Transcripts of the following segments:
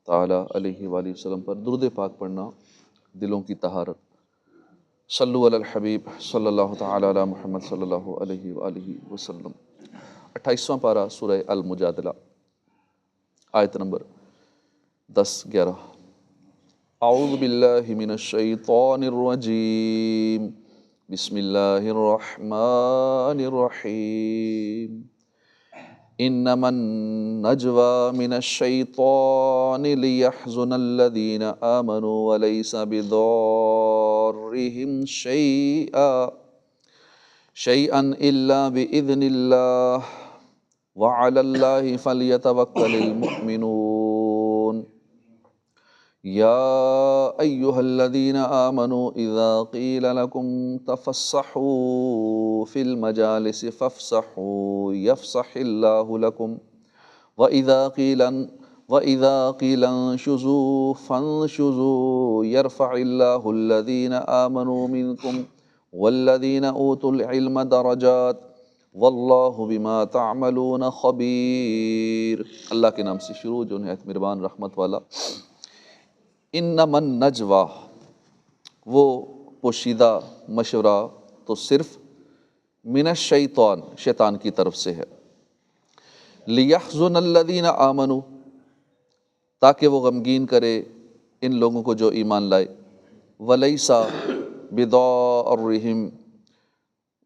تعالیٰ علیہ وآلہ وسلم پر درود پاک پڑھنا دلوں کی طہارت۔ صلو علی الحبیب صلی اللہ تعالیٰ علی محمد صلی اللہ علیہ وآلہ وسلم۔ 28واں پارہ سورہ المجادلہ، آیت نمبر 10-11۔ اعوذ باللہ من الشیطان الرجیم، بسم اللہ الرحمن الرحیم۔ انما النجوى من الشیطان لیحزن الذین آمنوا ولیس بضارهم شیئا الا باذن اللہ وعلی اللہ فلیتوکل المؤمنون۔ یا ایہا الذین آمنوا اذا قیل لکم تفسحوا فی المجالس فافسحوا یفسح اللہ لکم وَإِذَا قِيلَ انشُزُوا فانشُزُوا يَرْفَعِ اللَّهُ الَّذِينَ آمَنُوا مِنكُمْ وَالَّذِينَ أُوتُوا الْعِلْمَ دَرَجَاتٍ وَاللَّهُ بِمَا تَعْمَلُونَ خَبِيرٌ۔ اللہ کے نام سے شروع جو نہایت مہربان رحمت والا۔ انما النجوى، وہ پوشیدہ مشورہ تو صرف من الشیطان، شیطان کی طرف سے ہے، لیحزن الذین آمنوا، تاکہ وہ غمگین کرے ان لوگوں کو جو ایمان لائے، ولیس بضارہم،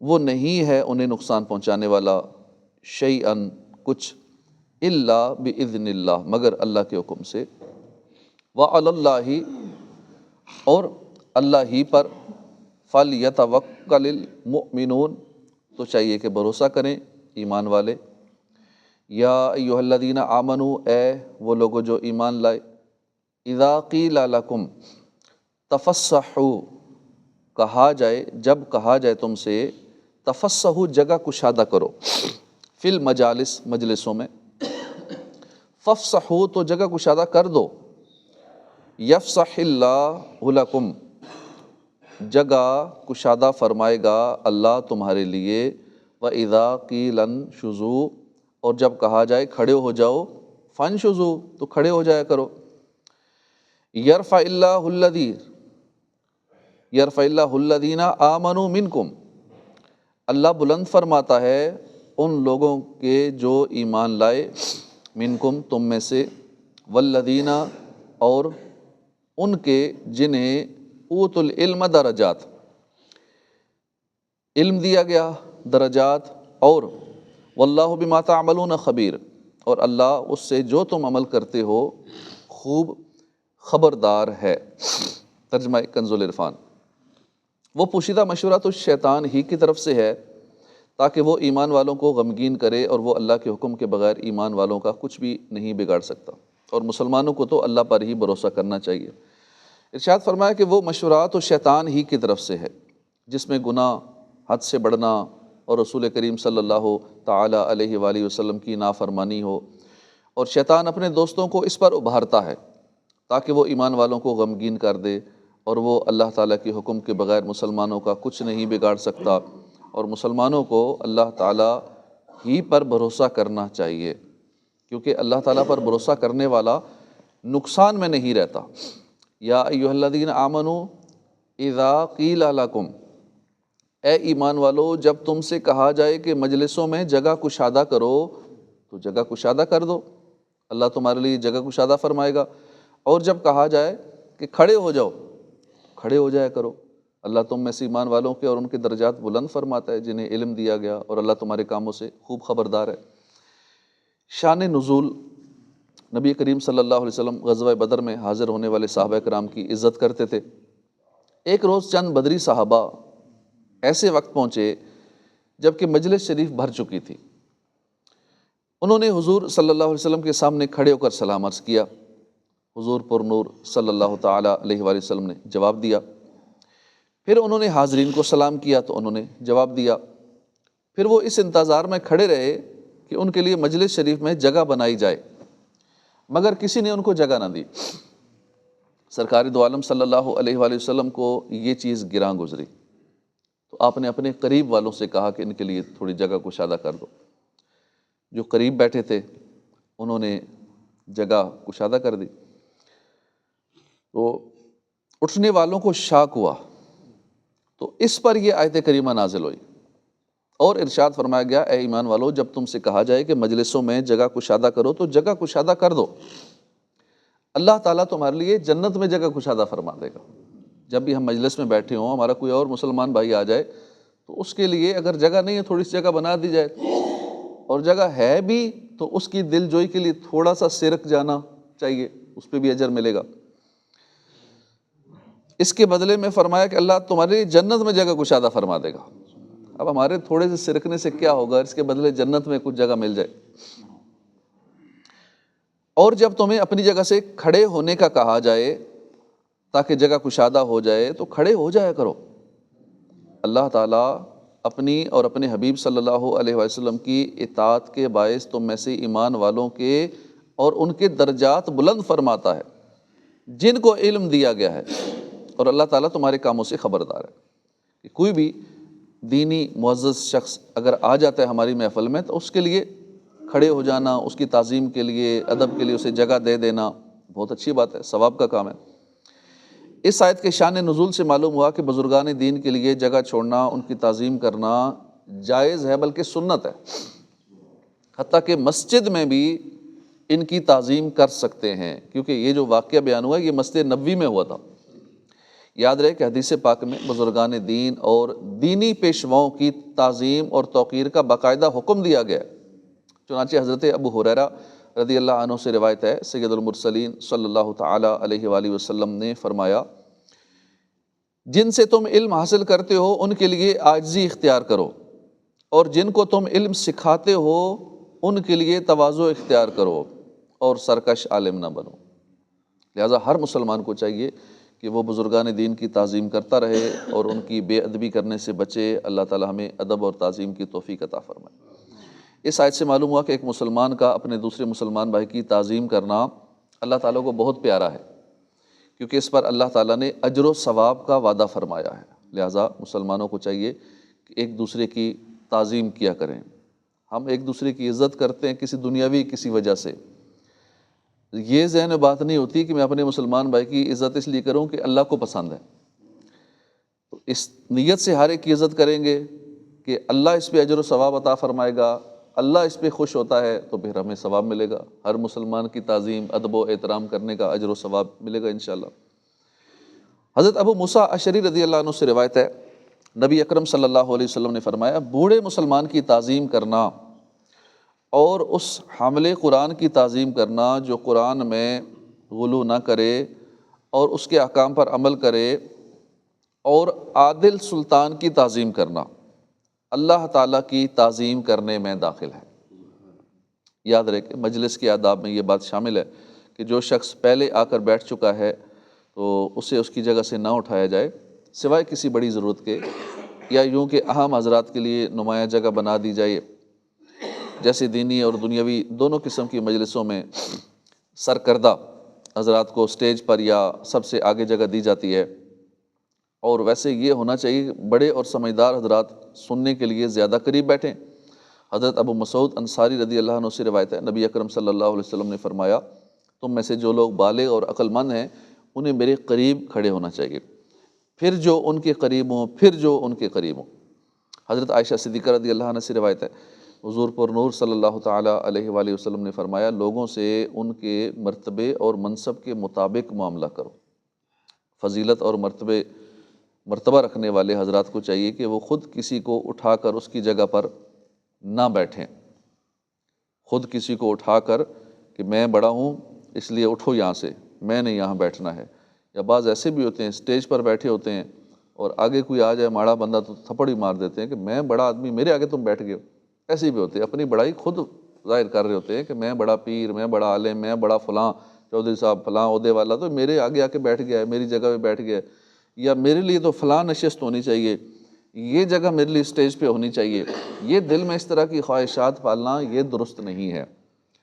وہ نہیں ہے انہیں نقصان پہنچانے والا، شیئا کچھ، الا باذن اللہ، مگر اللہ کے حکم سے، وعلی اللہ، اور اللہ ہی پر، فلیتوکل المؤمنون، تو چاہیے کہ بھروسہ کریں ایمان والے۔ یا ایہا الذین آمنوا، اے وہ لوگوں جو ایمان لائے، اذا قیل لکم، تفسحوا، کہا جائے، جب کہا جائے تم سے، تفسحوا، جگہ کشادہ کرو، فی المجالس، مجلسوں میں، فافسحوا، تو جگہ کشادہ کر دو، یفسح اللہ لکم، جگہ کشادہ فرمائے گا اللہ تمہارے لیے، وَإِذَا قِيلَ انشُزُوا، اور جب کہا جائے کھڑے ہو جاؤ، فانشُزُوا، تو کھڑے ہو جایا کرو، یرفع اللہ الذین آمنوا منکم، اللہ بلند فرماتا ہے ان لوگوں کے جو ایمان لائے، منکم، تم میں سے، والذین، اور ان کے جنہیں اوتوا العلم درجات، علم دیا گیا، درجات، اور واللہ بما تعملون خبیر، اور اللہ اس سے جو تم عمل کرتے ہو خوب خبردار ہے۔ ترجمہ کنز العرفان۔ وہ پوشیدہ مشورہ تو شیطان ہی کی طرف سے ہے تاکہ وہ ایمان والوں کو غمگین کرے، اور وہ اللہ کے حکم کے بغیر ایمان والوں کا کچھ بھی نہیں بگاڑ سکتا، اور مسلمانوں کو تو اللہ پر ہی بھروسہ کرنا چاہیے۔ ارشاد فرمایا کہ وہ مشورہ تو شیطان ہی کی طرف سے ہے جس میں گناہ، حد سے بڑھنا، اور رسول کریم صلی اللہ تعالیٰ علیہ وآلہ وسلم کی نافرمانی ہو، اور شیطان اپنے دوستوں کو اس پر ابھارتا ہے تاکہ وہ ایمان والوں کو غمگین کر دے، اور وہ اللہ تعالیٰ کے حکم کے بغیر مسلمانوں کا کچھ نہیں بگاڑ سکتا، اور مسلمانوں کو اللہ تعالیٰ ہی پر بھروسہ کرنا چاہیے، کیونکہ اللہ تعالیٰ پر بھروسہ کرنے والا نقصان میں نہیں رہتا۔ یا ایہا الذین آمنوا اذا قیل لکم، اے ایمان والو جب تم سے کہا جائے کہ مجلسوں میں جگہ کشادہ کرو، تو جگہ کشادہ کر دو، اللہ تمہارے لیے جگہ کشادہ فرمائے گا، اور جب کہا جائے کہ کھڑے ہو جاؤ، کھڑے ہو جایا کرو، اللہ تم میں سے ایمان والوں کے اور ان کے درجات بلند فرماتا ہے جنہیں علم دیا گیا، اور اللہ تمہارے کاموں سے خوب خبردار ہے۔ شان نزول، نبی کریم صلی اللہ علیہ وسلم غزوہ بدر میں حاضر ہونے والے صحابہ کرام کی عزت کرتے تھے۔ ایک روز چند بدری صحابہ ایسے وقت پہنچے جبکہ مجلس شریف بھر چکی تھی۔ انہوں نے حضور صلی اللہ علیہ وسلم کے سامنے کھڑے ہو کر سلام عرض کیا۔ حضور پر نور صلی اللہ تعالیٰ علیہ وآلہ وسلم نے جواب دیا۔ پھر انہوں نے حاضرین کو سلام کیا تو انہوں نے جواب دیا۔ پھر وہ اس انتظار میں کھڑے رہے کہ ان کے لیے مجلس شریف میں جگہ بنائی جائے، مگر کسی نے ان کو جگہ نہ دی۔ سرکار دو عالم صلی اللہ علیہ وآلہ وسلم کو یہ چیز گراں گزری، تو آپ نے اپنے قریب والوں سے کہا کہ ان کے لیے تھوڑی جگہ کشادہ کر دو۔ جو قریب بیٹھے تھے انہوں نے جگہ کشادہ کر دی۔ تو اٹھنے والوں کو شاک ہوا، تو اس پر یہ آیت کریمہ نازل ہوئی اور ارشاد فرمایا گیا اے ایمان والو جب تم سے کہا جائے کہ مجلسوں میں جگہ کشادہ کرو تو جگہ کشادہ کر دو، اللہ تعالیٰ تمہارے لیے جنت میں جگہ کشادہ فرما دے گا۔ جب بھی ہم مجلس میں بیٹھے ہوں، ہمارا کوئی اور مسلمان بھائی آ جائے تو اس کے لیے اگر جگہ نہیں ہے تھوڑی سی جگہ بنا دی جائے، اور جگہ ہے بھی تو اس کی دل جوئی کے لیے تھوڑا سا سرک جانا چاہیے، اس پہ بھی اجر ملے گا۔ اس کے بدلے میں فرمایا کہ اللہ تمہارے لیے جنت میں جگہ کشادہ فرما دے گا۔ اب ہمارے تھوڑے سے سرکنے سے کیا ہوگا، اس کے بدلے جنت میں کچھ جگہ مل جائے۔ اور جب تمہیں اپنی جگہ سے کھڑے ہونے کا کہا جائے تاکہ جگہ کشادہ ہو جائے تو کھڑے ہو جایا کرو۔ اللہ تعالیٰ اپنی اور اپنے حبیب صلی اللہ علیہ وسلم کی اطاعت کے باعث تم میں سے ایمان والوں کے اور ان کے درجات بلند فرماتا ہے جن کو علم دیا گیا ہے، اور اللہ تعالیٰ تمہارے کاموں سے خبردار ہے۔ کہ کوئی بھی دینی معزز شخص اگر آ جاتا ہے ہماری محفل میں تو اس کے لیے کھڑے ہو جانا، اس کی تعظیم کے لیے، ادب کے لیے اسے جگہ دے دینا بہت اچھی بات ہے، ثواب کا کام ہے۔ اس آیت کے شان نزول سے معلوم ہوا کہ بزرگان دین کے لیے جگہ چھوڑنا، ان کی تعظیم کرنا جائز ہے بلکہ سنت ہے، حتیٰ کہ مسجد میں بھی ان کی تعظیم کر سکتے ہیں، کیونکہ یہ جو واقعہ بیان ہوا ہے یہ مسجد نبوی میں ہوا تھا۔ یاد رہے کہ حدیث پاک میں بزرگان دین اور دینی پیشواؤں کی تعظیم اور توقیر کا باقاعدہ حکم دیا گیا ہے۔ چنانچہ حضرت ابو ہریرہ رضی اللہ عنہ سے روایت ہے، سید المرسلین صلی اللہ تعالیٰ علیہ وآلہ وسلم نے فرمایا جن سے تم علم حاصل کرتے ہو ان کے لیے عاجزی اختیار کرو، اور جن کو تم علم سکھاتے ہو ان کے لیے تواضع اختیار کرو، اور سرکش عالم نہ بنو۔ لہٰذا ہر مسلمان کو چاہیے کہ وہ بزرگان دین کی تعظیم کرتا رہے اور ان کی بے ادبی کرنے سے بچے۔ اللہ تعالیٰ ہمیں ادب اور تعظیم کی توفیق عطا فرمائے۔ اس آیت سے معلوم ہوا کہ ایک مسلمان کا اپنے دوسرے مسلمان بھائی کی تعظیم کرنا اللہ تعالیٰ کو بہت پیارا ہے، کیونکہ اس پر اللہ تعالیٰ نے اجر و ثواب کا وعدہ فرمایا ہے۔ لہٰذا مسلمانوں کو چاہیے کہ ایک دوسرے کی تعظیم کیا کریں۔ ہم ایک دوسرے کی عزت کرتے ہیں کسی دنیاوی کسی وجہ سے، یہ ذہن میں بات نہیں ہوتی کہ میں اپنے مسلمان بھائی کی عزت اس لیے کروں کہ اللہ کو پسند ہے۔ تو اس نیت سے ہر ایک کی عزت کریں گے کہ اللہ اس پہ اجر و ثواب عطا فرمائے گا، اللہ اس پہ خوش ہوتا ہے تو پھر ہمیں ثواب ملے گا۔ ہر مسلمان کی تعظیم، ادب و احترام کرنے کا اجر و ثواب ملے گا انشاءاللہ۔ حضرت ابو موسیٰ اشعری رضی اللہ عنہ سے روایت ہے، نبی اکرم صلی اللہ علیہ وسلم نے فرمایا بوڑھے مسلمان کی تعظیم کرنا اور اس حامل قرآن کی تعظیم کرنا جو قرآن میں غلو نہ کرے اور اس کے احکام پر عمل کرے، اور عادل سلطان کی تعظیم کرنا اللہ تعالیٰ کی تعظیم کرنے میں داخل ہے۔ یاد رہے کہ مجلس کے آداب میں یہ بات شامل ہے کہ جو شخص پہلے آ کر بیٹھ چکا ہے تو اسے اس کی جگہ سے نہ اٹھایا جائے سوائے کسی بڑی ضرورت کے، یا یوں کہ اہم حضرات کے لیے نمایاں جگہ بنا دی جائے، جیسے دینی اور دنیاوی دونوں قسم کی مجلسوں میں سرکردہ حضرات کو سٹیج پر یا سب سے آگے جگہ دی جاتی ہے۔ اور ویسے یہ ہونا چاہیے کہ بڑے اور سمجھدار حضرات سننے کے لیے زیادہ قریب بیٹھیں۔ حضرت ابو مسعود انصاری رضی اللہ عنہ سے روایت ہے، نبی اکرم صلی اللہ علیہ وسلم نے فرمایا تم میں سے جو لوگ بالغ اور عقل مند ہیں انہیں میرے قریب کھڑے ہونا چاہیے، پھر جو ان کے قریب ہوں، پھر جو ان کے قریب ہوں۔ حضرت عائشہ صدیقہ رضی اللہ عنہ سے روایت ہے، حضور پر نور صلی اللہ تعالیٰ علیہ وآلہ وسلم نے فرمایا لوگوں سے ان کے مرتبے اور منصب کے مطابق معاملہ کرو۔ فضیلت اور مرتبہ رکھنے والے حضرات کو چاہیے کہ وہ خود کسی کو اٹھا کر اس کی جگہ پر نہ بیٹھیں، خود کسی کو اٹھا کر کہ میں بڑا ہوں اس لیے اٹھو یہاں سے، میں نے یہاں بیٹھنا ہے۔ یا بعض ایسے بھی ہوتے ہیں سٹیج پر بیٹھے ہوتے ہیں اور آگے کوئی آ جائے ماڑا بندہ تو تھپڑ ہی مار دیتے ہیں کہ میں بڑا آدمی، میرے آگے تم بیٹھ گئے ہو۔ ایسے بھی ہوتے ہیں، اپنی بڑائی خود ظاہر کر رہے ہوتے ہیں کہ میں بڑا پیر، میں بڑا عالم، میں بڑا فلاں چودھری صاحب فلاں عہدے والا، تو میرے آگے آ کے بیٹھ گیا ہے، میری جگہ پہ بیٹھ گیا ہے، یا میرے لیے تو فلاں نشست ہونی چاہیے، یہ جگہ میرے لیے سٹیج پہ ہونی چاہیے۔ یہ دل میں اس طرح کی خواہشات پالنا یہ درست نہیں ہے۔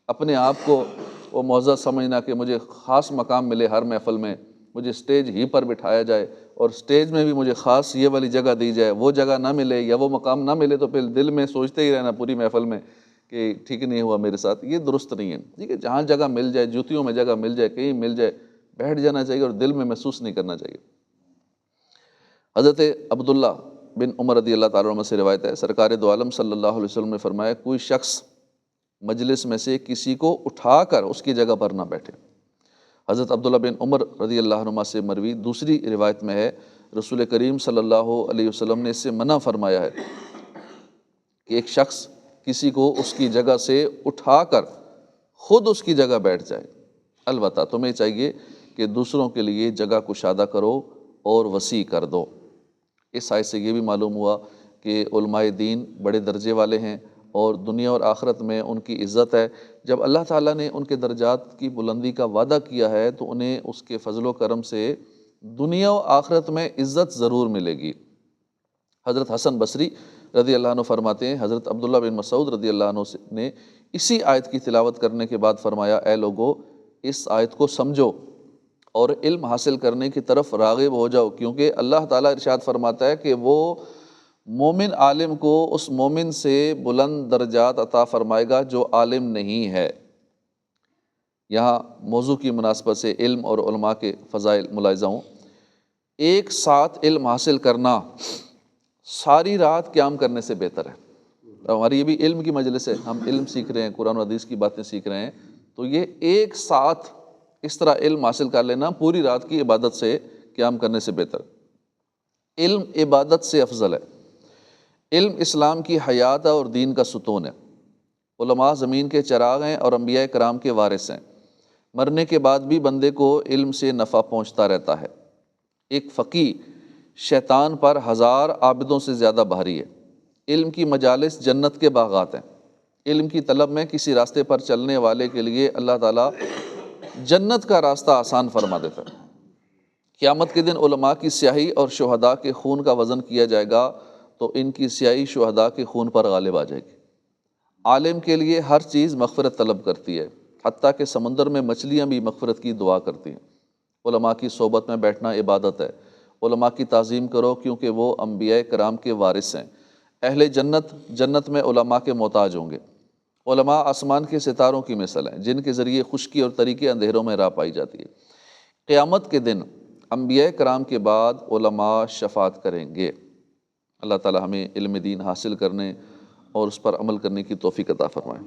اپنے آپ کو وہ معزز سمجھنا کہ مجھے خاص مقام ملے ہر محفل میں، مجھے سٹیج ہی پر بٹھایا جائے اور سٹیج میں بھی مجھے خاص یہ والی جگہ دی جائے، وہ جگہ نہ ملے یا وہ مقام نہ ملے تو پھر دل میں سوچتے ہی رہنا پوری محفل میں کہ ٹھیک نہیں ہوا میرے ساتھ، یہ درست نہیں ہے۔ ٹھیک ہے، جہاں جگہ مل جائے، جوتیوں میں جگہ مل جائے، کہیں مل جائے، بیٹھ جانا چاہیے اور دل میں محسوس نہیں کرنا چاہیے۔ حضرت عبداللہ بن عمر رضی اللہ تعالیٰ عنہ سے روایت ہے، سرکار دو عالم صلی اللہ علیہ وسلم نے فرمایا، کوئی شخص مجلس میں سے کسی کو اٹھا کر اس کی جگہ پر نہ بیٹھے۔ حضرت عبداللہ بن عمر رضی اللہ عنہ سے مروی دوسری روایت میں ہے، رسول کریم صلی اللہ علیہ وسلم نے اس سے منع فرمایا ہے کہ ایک شخص کسی کو اس کی جگہ سے اٹھا کر خود اس کی جگہ بیٹھ جائے۔ البتہ تمہیں چاہیے کہ دوسروں کے لیے جگہ کشادہ کرو اور وسیع کر دو۔ اس آیت سے یہ بھی معلوم ہوا کہ علماء دین بڑے درجے والے ہیں اور دنیا اور آخرت میں ان کی عزت ہے۔ جب اللہ تعالیٰ نے ان کے درجات کی بلندی کا وعدہ کیا ہے تو انہیں اس کے فضل و کرم سے دنیا و آخرت میں عزت ضرور ملے گی۔ حضرت حسن بصری رضی اللہ عنہ فرماتے ہیں، حضرت عبداللہ بن مسعود رضی اللہ عنہ نے اسی آیت کی تلاوت کرنے کے بعد فرمایا، اے لوگو اس آیت کو سمجھو اور علم حاصل کرنے کی طرف راغب ہو جاؤ، کیونکہ اللہ تعالیٰ ارشاد فرماتا ہے کہ وہ مومن عالم کو اس مومن سے بلند درجات عطا فرمائے گا جو عالم نہیں ہے۔ یہاں موضوع کی مناسبت سے علم اور علماء کے فضائل ملاحظہ ہوں۔ ایک ساتھ علم حاصل کرنا ساری رات قیام کرنے سے بہتر ہے۔ ہماری یہ بھی علم کی مجلس ہے، ہم علم سیکھ رہے ہیں، قرآن و حدیث کی باتیں سیکھ رہے ہیں، تو یہ ایک ساتھ اس طرح علم حاصل کر لینا پوری رات کی عبادت سے قیام کرنے سے بہتر۔ علم عبادت سے افضل ہے۔ علم اسلام کی حیات اور دین کا ستون ہے۔ علماء زمین کے چراغ ہیں اور انبیاء کرام کے وارث ہیں۔ مرنے کے بعد بھی بندے کو علم سے نفع پہنچتا رہتا ہے۔ ایک فقیہ شیطان پر 1000 عابدوں سے زیادہ بھاری ہے۔ علم کی مجالس جنت کے باغات ہیں۔ علم کی طلب میں کسی راستے پر چلنے والے کے لیے اللہ تعالیٰ جنت کا راستہ آسان فرما دیتا ہے۔ قیامت کے دن علماء کی سیاہی اور شہداء کے خون کا وزن کیا جائے گا تو ان کی سیاہی شہداء کے خون پر غالب آ جائے گی۔ عالم کے لیے ہر چیز مغفرت طلب کرتی ہے، حتیٰ کہ سمندر میں مچھلیاں بھی مغفرت کی دعا کرتی ہیں۔ علماء کی صحبت میں بیٹھنا عبادت ہے۔ علماء کی تعظیم کرو کیونکہ وہ انبیاء کرام کے وارث ہیں۔ اہل جنت جنت میں علماء کے محتاج ہوں گے۔ علماء آسمان کے ستاروں کی مثل ہیں جن کے ذریعے خشکی اور تری کے اندھیروں میں راہ پائی جاتی ہے۔ قیامت کے دن انبیاء کرام کے بعد علماء شفاعت کریں گے۔ اللہ تعالی ہمیں علم دین حاصل کرنے اور اس پر عمل کرنے کی توفیق عطا فرمائے۔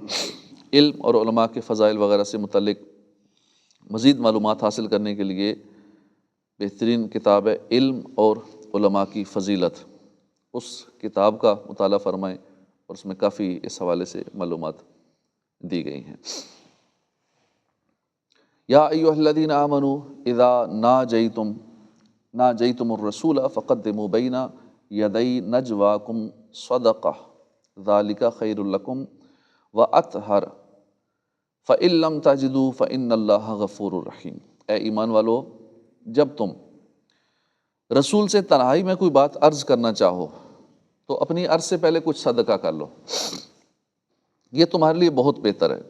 علم اور علماء کے فضائل وغیرہ سے متعلق مزید معلومات حاصل کرنے کے لیے بہترین کتاب ہے علم اور علماء کی فضیلت، اس کتاب کا مطالعہ فرمائیں اور اس میں کافی اس حوالے سے معلومات دی گئی ہیں۔ یا ایھا الذین آمنوا اذا ناجیتم الرسول فقدموا بین یدی نجواکم صدقہ ذالک خیر لکم واطہر فإن لم تجدوا فإن اللہ غفور رحیم۔ اے ایمان والو، جب تم رسول سے تنہائی میں کوئی بات عرض کرنا چاہو تو اپنی عرض سے پہلے کچھ صدقہ کر لو، یہ تمہارے لیے بہت بہتر ہے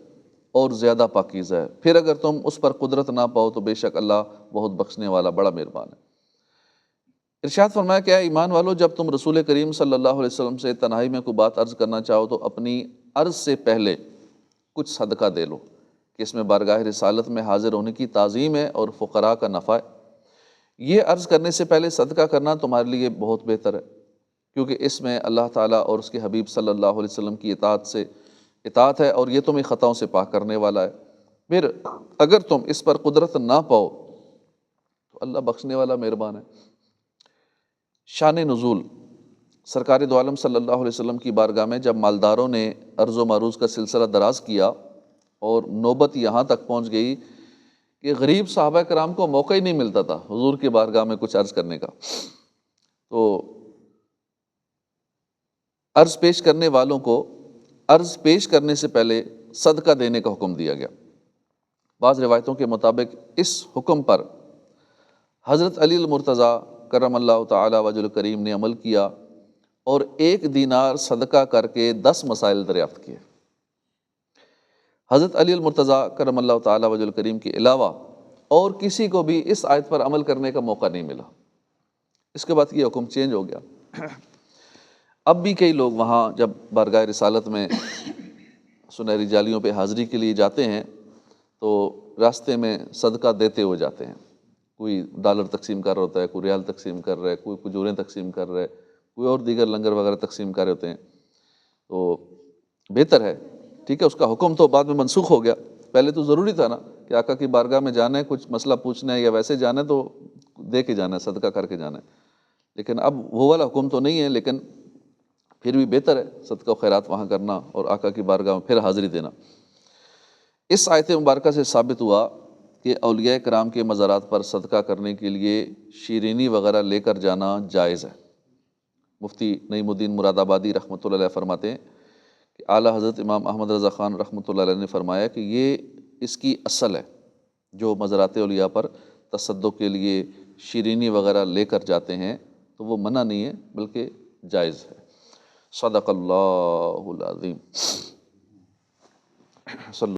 اور زیادہ پاکیزہ ہے۔ پھر اگر تم اس پر قدرت نہ پاؤ تو بے شک اللہ بہت بخشنے والا بڑا مہربان ہے۔ ارشاد فرمایا کہ اے ایمان والو، جب تم رسول کریم صلی اللہ علیہ وسلم سے تنہائی میں کوئی بات عرض کرنا چاہو تو اپنی عرض سے پہلے کچھ صدقہ دے لو، کہ اس میں بارگاہ رسالت میں حاضر ہونے کی تعظیم ہے اور فقراء کا نفع ہے۔ یہ عرض کرنے سے پہلے صدقہ کرنا تمہارے لیے بہت بہتر ہے، کیونکہ اس میں اللہ تعالیٰ اور اس کے حبیب صلی اللہ علیہ وسلم کی اطاعت ہے اور یہ تمہیں خطاؤں سے پاک کرنے والا ہے۔ پھر اگر تم اس پر قدرت نہ پاؤ تو اللہ بخشنے والا مہربان ہے۔ شان نزول، سرکار دو عالم صلی اللہ علیہ وسلم کی بارگاہ میں جب مالداروں نے عرض و معروض کا سلسلہ دراز کیا اور نوبت یہاں تک پہنچ گئی کہ غریب صحابہ کرام کو موقع ہی نہیں ملتا تھا حضور کی بارگاہ میں کچھ عرض کرنے کا، تو عرض پیش کرنے والوں کو عرض پیش کرنے سے پہلے صدقہ دینے کا حکم دیا گیا۔ بعض روایتوں کے مطابق اس حکم پر حضرت علی المرتضیٰ کرم اللہ تعالی وجہ الکریم نے عمل کیا اور 1 دینار صدقہ کر کے 10 مسائل دریافت کیے۔ حضرت علی المرتضیٰ کرم اللہ تعالی وجہ الکریم کے علاوہ اور کسی کو بھی اس آیت پر عمل کرنے کا موقع نہیں ملا۔ اس کے بعد یہ حکم چینج ہو گیا۔ اب بھی کئی لوگ وہاں جب بارگاہ رسالت میں سنہری جالیوں پہ حاضری کے لیے جاتے ہیں تو راستے میں صدقہ دیتے ہوئے جاتے ہیں۔ کوئی ڈالر تقسیم کر رہا ہوتا ہے، کوئی ریال تقسیم کر رہا ہے، کوئی کھجوریں تقسیم کر رہا ہے، کوئی اور دیگر لنگر وغیرہ تقسیم کر رہے ہوتے ہیں، تو بہتر ہے، ٹھیک ہے۔ اس کا حکم تو بعد میں منسوخ ہو گیا، پہلے تو ضروری تھا نا کہ آقا کی بارگاہ میں جانا ہے، کچھ مسئلہ پوچھنا ہے یا ویسے جانا ہے تو دے کے جانا ہے، صدقہ کر کے جانا ہے، لیکن اب وہ والا حکم تو نہیں ہے، لیکن پھر بھی بہتر ہے صدقہ و خیرات وہاں کرنا اور آقا کی بارگاہ میں پھر حاضری دینا۔ اس آیت مبارکہ سے ثابت ہوا کہ اولیاء کرام کے مزارات پر صدقہ کرنے کے لیے شیرینی وغیرہ لے کر جانا جائز ہے۔ مفتی نعیم الدین مراد آبادی رحمۃ اللہ علیہ فرماتے ہیں کہ اعلیٰ حضرت امام احمد رضا خان رحمۃ اللہ علیہ نے فرمایا کہ یہ اس کی اصل ہے، جو مزارات اولیاء پر تصدق کے لیے شیرینی وغیرہ لے کر جاتے ہیں تو وہ منع نہیں ہے بلکہ جائز ہے۔ صدق اللہ العظیم۔ صلی